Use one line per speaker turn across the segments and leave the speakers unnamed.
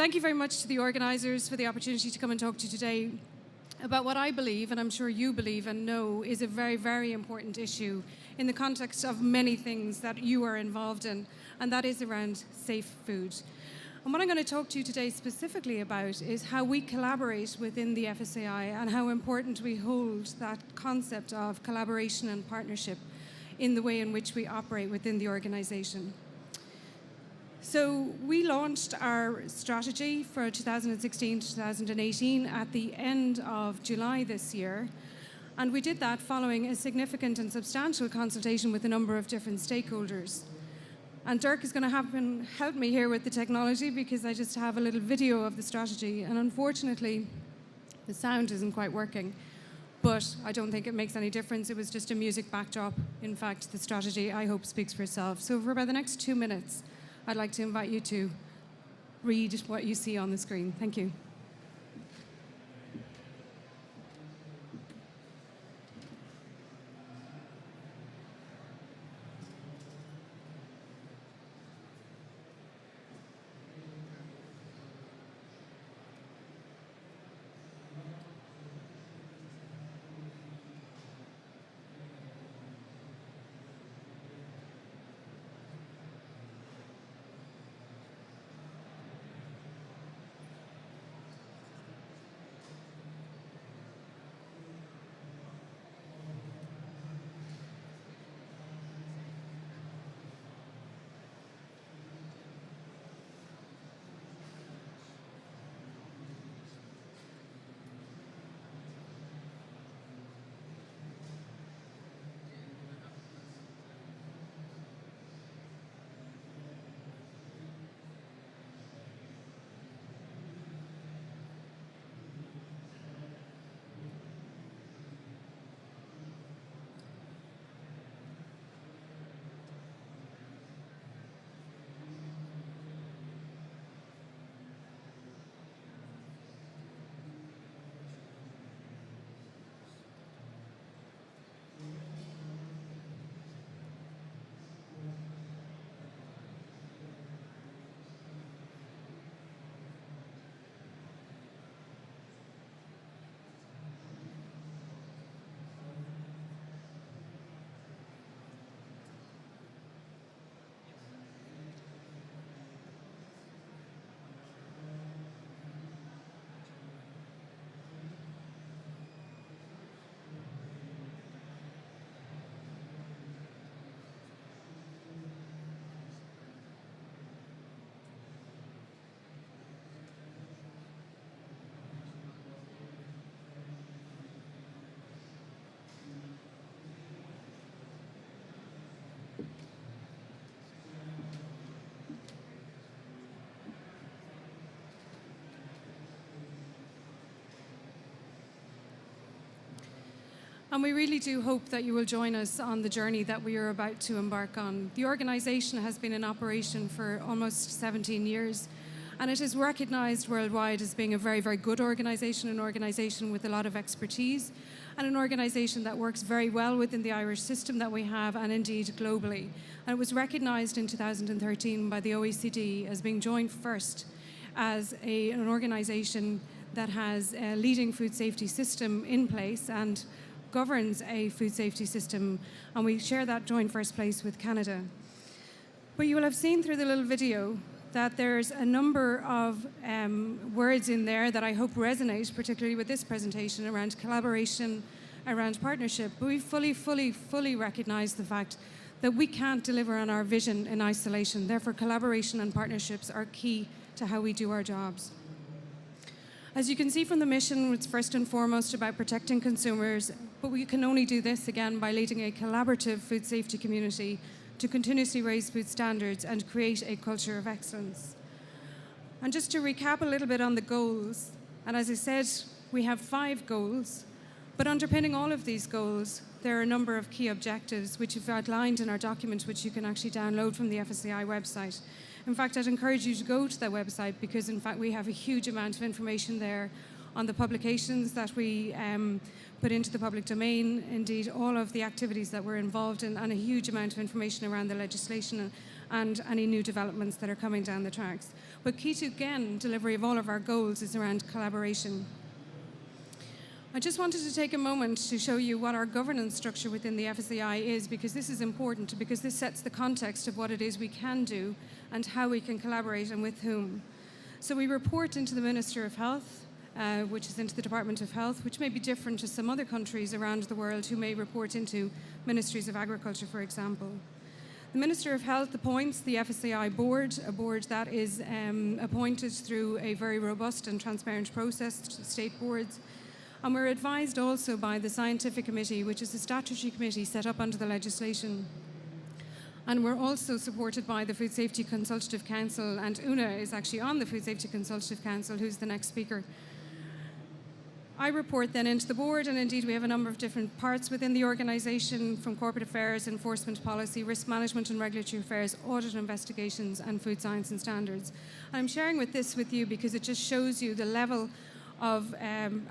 thank you very much to the organisers for the opportunity to come and talk to you today about what I believe, and I'm sure you believe and know, is a very, very important issue in the context of many things that you are involved in, and that is around safe food. And what I'm going to talk to you today specifically about is how we collaborate within the FSAI and how important we hold that concept of collaboration and partnership in the way in which we operate within the organisation. So we launched our strategy for 2016-2018 at the end of July this year, and we did that following a significant and substantial consultation with a number of different stakeholders. And Dirk is going to help me here with the technology, because I just have a little video of the strategy, and unfortunately the sound isn't quite working. But I don't think it makes any difference. It was just a music backdrop. In fact, the strategy, I hope, speaks for itself. So for about the next 2 minutes, I'd like to invite you to read what you see on the screen. Thank you. And we really do hope that you will join us on the journey that we are about to embark on. The organisation has been in operation for almost 17 years, and it is recognised worldwide as being a very, very good organisation, an organisation with a lot of expertise, and an organisation that works very well within the Irish system that we have, and indeed globally. And it was recognised in 2013 by the OECD as being joined first as an organisation that has a leading food safety system in place and governs a food safety system, and we share that joint first place with Canada. But you will have seen through the little video that there's a number of words in there that I hope resonate, particularly with this presentation, around collaboration, around partnership. But we fully recognize the fact that we can't deliver on our vision in isolation. Therefore, collaboration and partnerships are key to how we do our jobs. As you can see from the mission, it's first and foremost about protecting consumers, but we can only do this, again, by leading a collaborative food safety community to continuously raise food standards and create a culture of excellence. And just to recap a little bit on the goals, and as I said, we have 5 goals, but underpinning all of these goals, there are a number of key objectives which we've outlined in our document, which you can actually download from the FSAI website. In fact, I'd encourage you to go to their website, because in fact we have a huge amount of information there on the publications that we put into the public domain, indeed all of the activities that we're involved in, and a huge amount of information around the legislation and any new developments that are coming down the tracks. But key to, again, delivery of all of our goals is around collaboration. I just wanted to take a moment to show you what our governance structure within the FSAI is, because this is important, because this sets the context of what it is we can do and how we can collaborate and with whom. So we report into the Minister of Health, which is into the Department of Health, which may be different to some other countries around the world who may report into Ministries of Agriculture, for example. The Minister of Health appoints the FSAI board, a board that is appointed through a very robust and transparent process to state boards. And we're advised also by the Scientific Committee, which is a statutory committee set up under the legislation. And we're also supported by the Food Safety Consultative Council, and Una is actually on the Food Safety Consultative Council, who's the next speaker. I report then into the board, and indeed we have a number of different parts within the organisation, from corporate affairs, enforcement policy, risk management and regulatory affairs, audit investigations, and food science and standards. And I'm sharing this with you because it just shows you the level of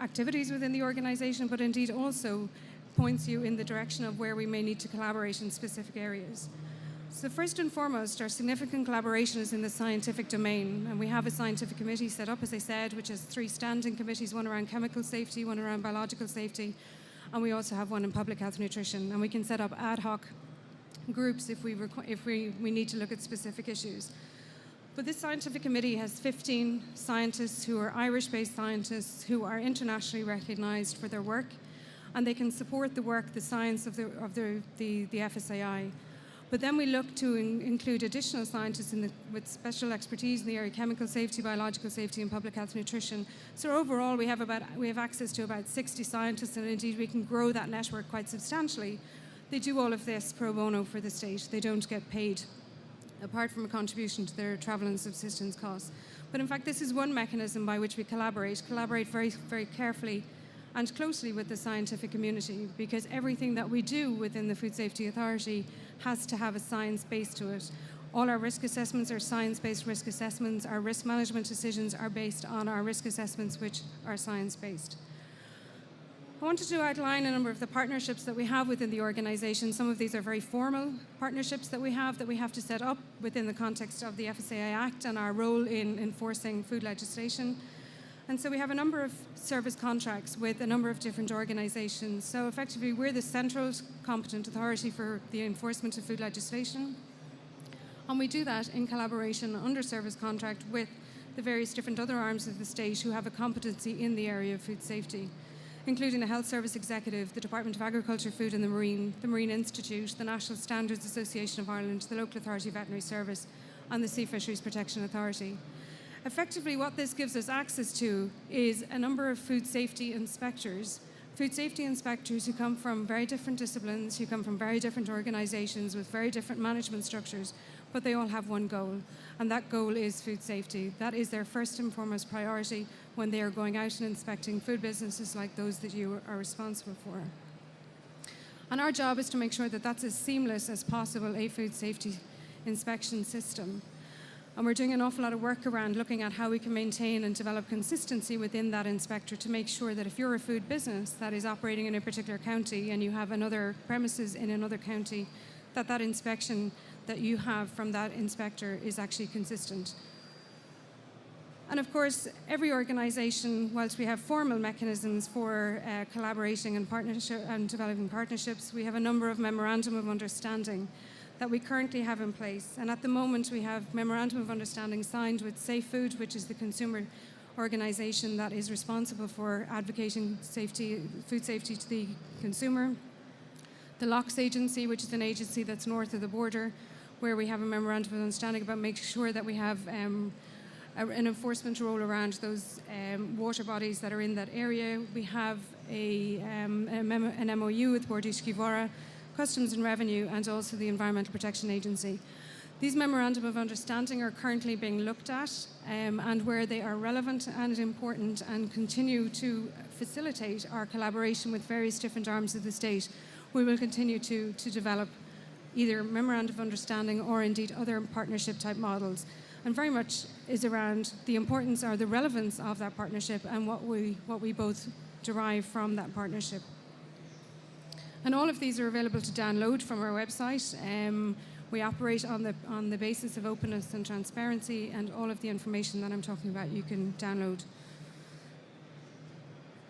activities within the organisation, but indeed also points you in the direction of where we may need to collaborate in specific areas. So first and foremost, our significant collaboration is in the scientific domain, and we have a scientific committee set up, as I said, which has 3 standing committees, one around chemical safety, one around biological safety, and we also have one in public health nutrition, and we can set up ad hoc groups if we need to look at specific issues. But this scientific committee has 15 scientists who are Irish-based scientists who are internationally recognised for their work, and they can support the work, the science of the FSAI. But then we look to include additional scientists with special expertise in the area of chemical safety, biological safety, and public health nutrition. So overall, we have access to about 60 scientists, and indeed we can grow that network quite substantially. They do all of this pro bono for the state. They don't get paid, apart from a contribution to their travel and subsistence costs. But in fact, this is one mechanism by which we collaborate very, very carefully and closely with the scientific community, because everything that we do within the Food Safety Authority has to have a science base to it. All our risk assessments are science-based risk assessments. Our risk management decisions are based on our risk assessments, which are science-based. I wanted to outline a number of the partnerships that we have within the organisation. Some of these are very formal partnerships that we have to set up within the context of the FSAI Act and our role in enforcing food legislation. And so we have a number of service contracts with a number of different organisations. So effectively, we're the central competent authority for the enforcement of food legislation. And we do that in collaboration under service contract with the various different other arms of the state who have a competency in the area of food safety, including the Health Service Executive, the Department of Agriculture, Food and the Marine Institute, the National Standards Association of Ireland, the Local Authority Veterinary Service, and the Sea Fisheries Protection Authority. Effectively, what this gives us access to is a number of food safety inspectors who come from very different disciplines, who come from very different organisations with very different management structures, but they all have one goal, and that goal is food safety. That is their first and foremost priority when they are going out and inspecting food businesses like those that you are responsible for. And our job is to make sure that that's as seamless as possible, a food safety inspection system. And we're doing an awful lot of work around looking at how we can maintain and develop consistency within that inspector to make sure that if you're a food business that is operating in a particular county and you have another premises in another county, that inspection that you have from that inspector is actually consistent. And of course, every organisation, whilst we have formal mechanisms for collaborating and partnership and developing partnerships, we have a number of memorandum of understanding that we currently have in place. And at the moment, we have memorandum of understanding signed with Safe Food, which is the consumer organisation that is responsible for advocating food safety to the consumer. The LOCS agency, which is an agency that's north of the border, where we have a memorandum of understanding about making sure that we have an enforcement role around those water bodies that are in that area. We have an MOU with Borduschi Customs and Revenue, and also the Environmental Protection Agency. These memorandum of understanding are currently being looked at, and where they are relevant and important and continue to facilitate our collaboration with various different arms of the state, we will continue to develop either memorandum of understanding or indeed other partnership type models. And very much is around the importance or the relevance of that partnership and what we both derive from that partnership. And all of these are available to download from our website. We operate on the basis of openness and transparency, and all of the information that I'm talking about you can download.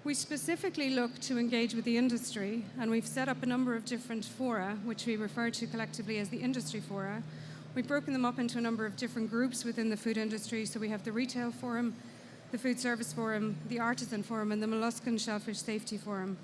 We specifically look to engage with the industry, and we've set up a number of different fora, which we refer to collectively as the industry fora. We've broken them up into a number of different groups within the food industry. So we have the Retail Forum, the Food Service Forum, the Artisan Forum, and the Mollusk and Shellfish Safety Forum.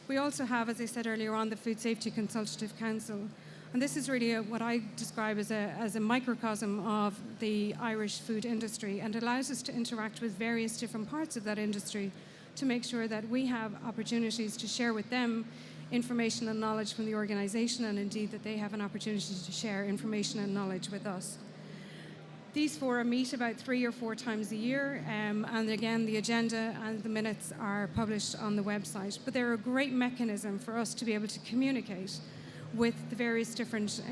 We also have, as I said earlier on, the Food Safety Consultative Council. And this is really what I describe as a microcosm of the Irish food industry, and allows us to interact with various different parts of that industry to make sure that we have opportunities to share with them information and knowledge from the organisation, and indeed that they have an opportunity to share information and knowledge with us. These fora meet about 3 or 4 times a year, and again, the agenda and the minutes are published on the website. But they're a great mechanism for us to be able to communicate with the various different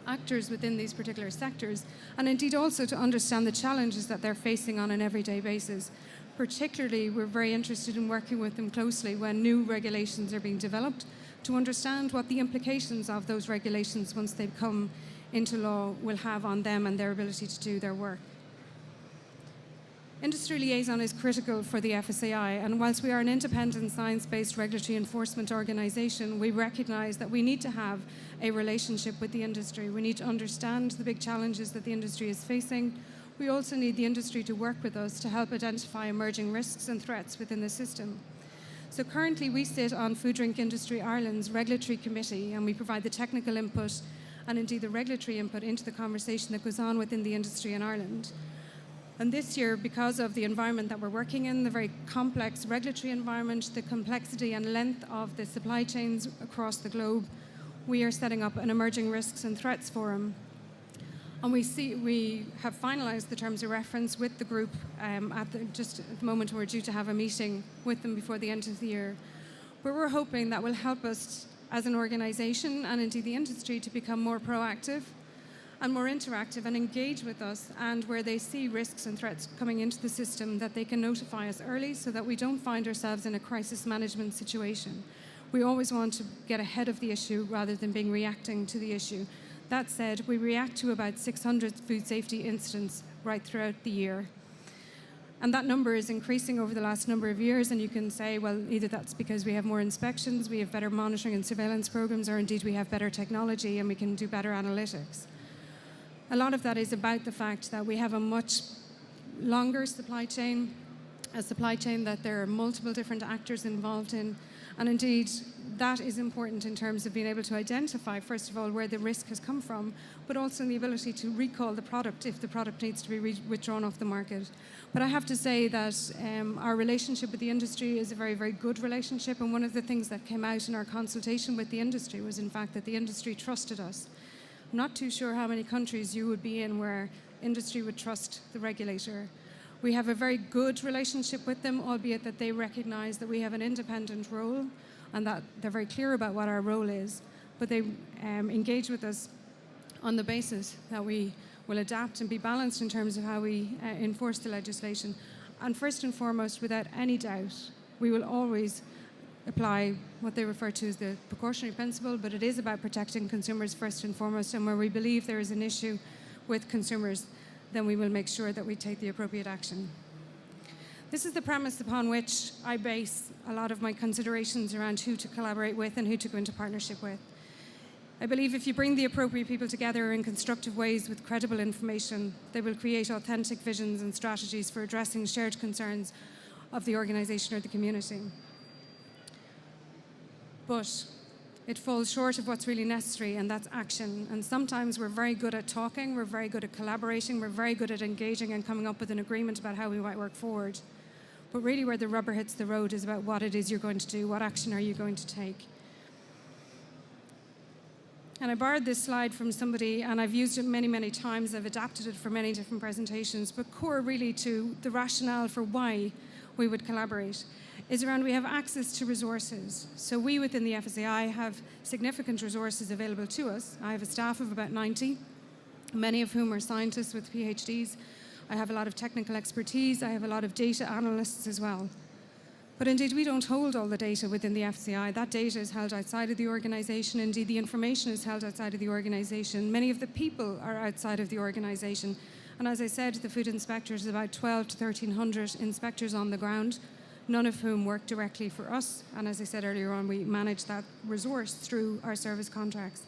actors within these particular sectors, and indeed also to understand the challenges that they're facing on an everyday basis. Particularly, we're very interested in working with them closely when new regulations are being developed, to understand what the implications of those regulations, once they come into law, will have on them and their ability to do their work. Industry liaison is critical for the FSAI, and whilst we are an independent science-based regulatory enforcement organisation, we recognise that we need to have a relationship with the industry. We need to understand the big challenges that the industry is facing. We also need the industry to work with us to help identify emerging risks and threats within the system. So currently we sit on Food Drink Industry Ireland's regulatory committee, and we provide the technical input and indeed the regulatory input into the conversation that goes on within the industry in Ireland. And this year, because of the environment that we're working in, the very complex regulatory environment, the complexity and length of the supply chains across the globe, we are setting up an Emerging Risks and Threats Forum. And we have finalised the terms of reference with the group just at the moment. We're due to have a meeting with them before the end of the year, where we're hoping that will help us as an organisation and indeed the industry to become more proactive and more interactive and engage with us, and where they see risks and threats coming into the system, that they can notify us early so that we don't find ourselves in a crisis management situation. We always want to get ahead of the issue rather than being reacting to the issue. That said, we react to about 600 food safety incidents right throughout the year. And that number is increasing over the last number of years, and you can say, well, either that's because we have more inspections, we have better monitoring and surveillance programs, or indeed we have better technology and we can do better analytics. A lot of that is about the fact that we have a much longer supply chain, a supply chain that there are multiple different actors involved in, and indeed that is important in terms of being able to identify, first of all, where the risk has come from, but also in the ability to recall the product if the product needs to be withdrawn off the market. But I have to say that our relationship with the industry is a very, very good relationship, and one of the things that came out in our consultation with the industry was, in fact, that the industry trusted us. I'm not too sure how many countries you would be in where industry would trust the regulator. We have a very good relationship with them, albeit that they recognise that we have an independent role and that they're very clear about what our role is, but they engage with us on the basis that we will adapt and be balanced in terms of how we enforce the legislation. And first and foremost, without any doubt, we will always apply what they refer to as the precautionary principle, but it is about protecting consumers first and foremost, and where we believe there is an issue with consumers, then we will make sure that we take the appropriate action. This is the premise upon which I base a lot of my considerations around who to collaborate with and who to go into partnership with. I believe if you bring the appropriate people together in constructive ways with credible information, they will create authentic visions and strategies for addressing shared concerns of the organisation or the community. But it falls short of what's really necessary, and that's action. And sometimes we're very good at talking, we're very good at collaborating, we're very good at engaging and coming up with an agreement about how we might work forward. But really where the rubber hits the road is about what it is you're going to do, what action are you going to take. And I borrowed this slide from somebody, and I've used it many, many times. I've adapted it for many different presentations, but core really to the rationale for why we would collaborate is around we have access to resources. So we within the FSAI have significant resources available to us. I have a staff of about 90, many of whom are scientists with PhDs. I have a lot of technical expertise. I have a lot of data analysts as well. But indeed, we don't hold all the data within the FCI. That data is held outside of the organisation. Indeed, the information is held outside of the organisation. Many of the people are outside of the organisation. And as I said, the food inspectors, about 12 to 1,300 inspectors on the ground, none of whom work directly for us. And as I said earlier on, we manage that resource through our service contracts.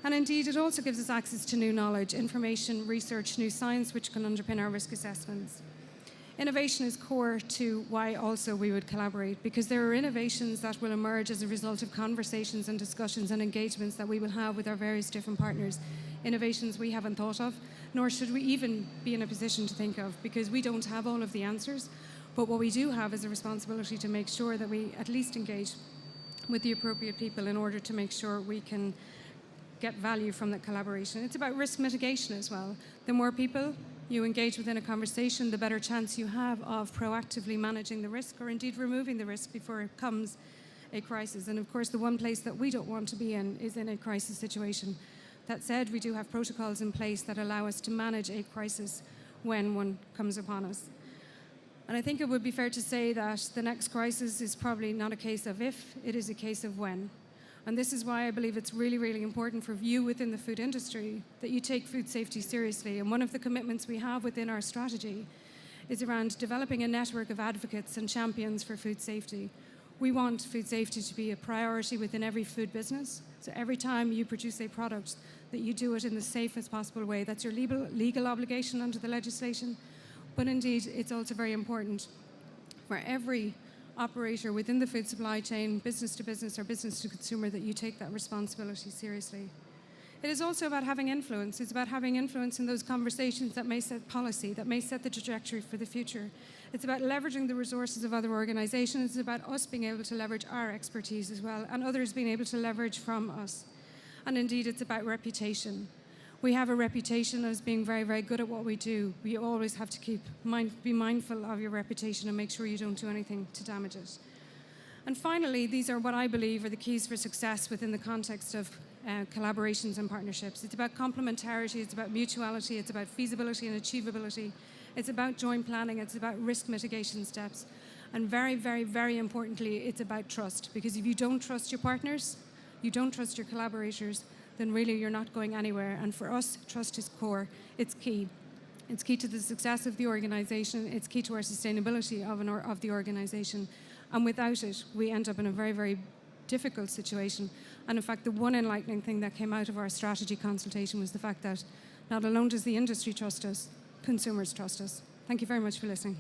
And indeed, it also gives us access to new knowledge, information, research, new science, which can underpin our risk assessments. Innovation is core to why also we would collaborate, because there are innovations that will emerge as a result of conversations and discussions and engagements that we will have with our various different partners. Innovations we haven't thought of, nor should we even be in a position to think of, because we don't have all of the answers. But what we do have is a responsibility to make sure that we at least engage with the appropriate people in order to make sure we can get value from that collaboration. It's about risk mitigation as well. The more people you engage within a conversation, the better chance you have of proactively managing the risk, or indeed removing the risk before it becomes a crisis. And of course, the one place that we don't want to be in is in a crisis situation. That said, we do have protocols in place that allow us to manage a crisis when one comes upon us. And I think it would be fair to say that the next crisis is probably not a case of if, it is a case of when. And this is why I believe it's really, really important for you within the food industry that you take food safety seriously. And one of the commitments we have within our strategy is around developing a network of advocates and champions for food safety. We want food safety to be a priority within every food business. So every time you produce a product, that you do it in the safest possible way. That's your legal obligation under the legislation. But indeed, it's also very important for every operator within the food supply chain, business to business or business to consumer, that you take that responsibility seriously. It is also about having influence. It's about having influence in those conversations that may set policy, that may set the trajectory for the future. It's about leveraging the resources of other organizations. It's about us being able to leverage our expertise as well, and others being able to leverage from us. And indeed, it's about reputation. We have a reputation as being very, very good at what we do. We always have to be mindful of your reputation and make sure you don't do anything to damage it. And finally, these are what I believe are the keys for success within the context of collaborations and partnerships. It's about complementarity, it's about mutuality, it's about feasibility and achievability. It's about joint planning, it's about risk mitigation steps. And very, very, very importantly, it's about trust. Because if you don't trust your partners, you don't trust your collaborators, then really you're not going anywhere. And for us, trust is core. It's key. It's key to the success of the organization. It's key to our sustainability of the organization. And without it, we end up in a very, very difficult situation. And in fact, the one enlightening thing that came out of our strategy consultation was the fact that not alone does the industry trust us, consumers trust us. Thank you very much for listening.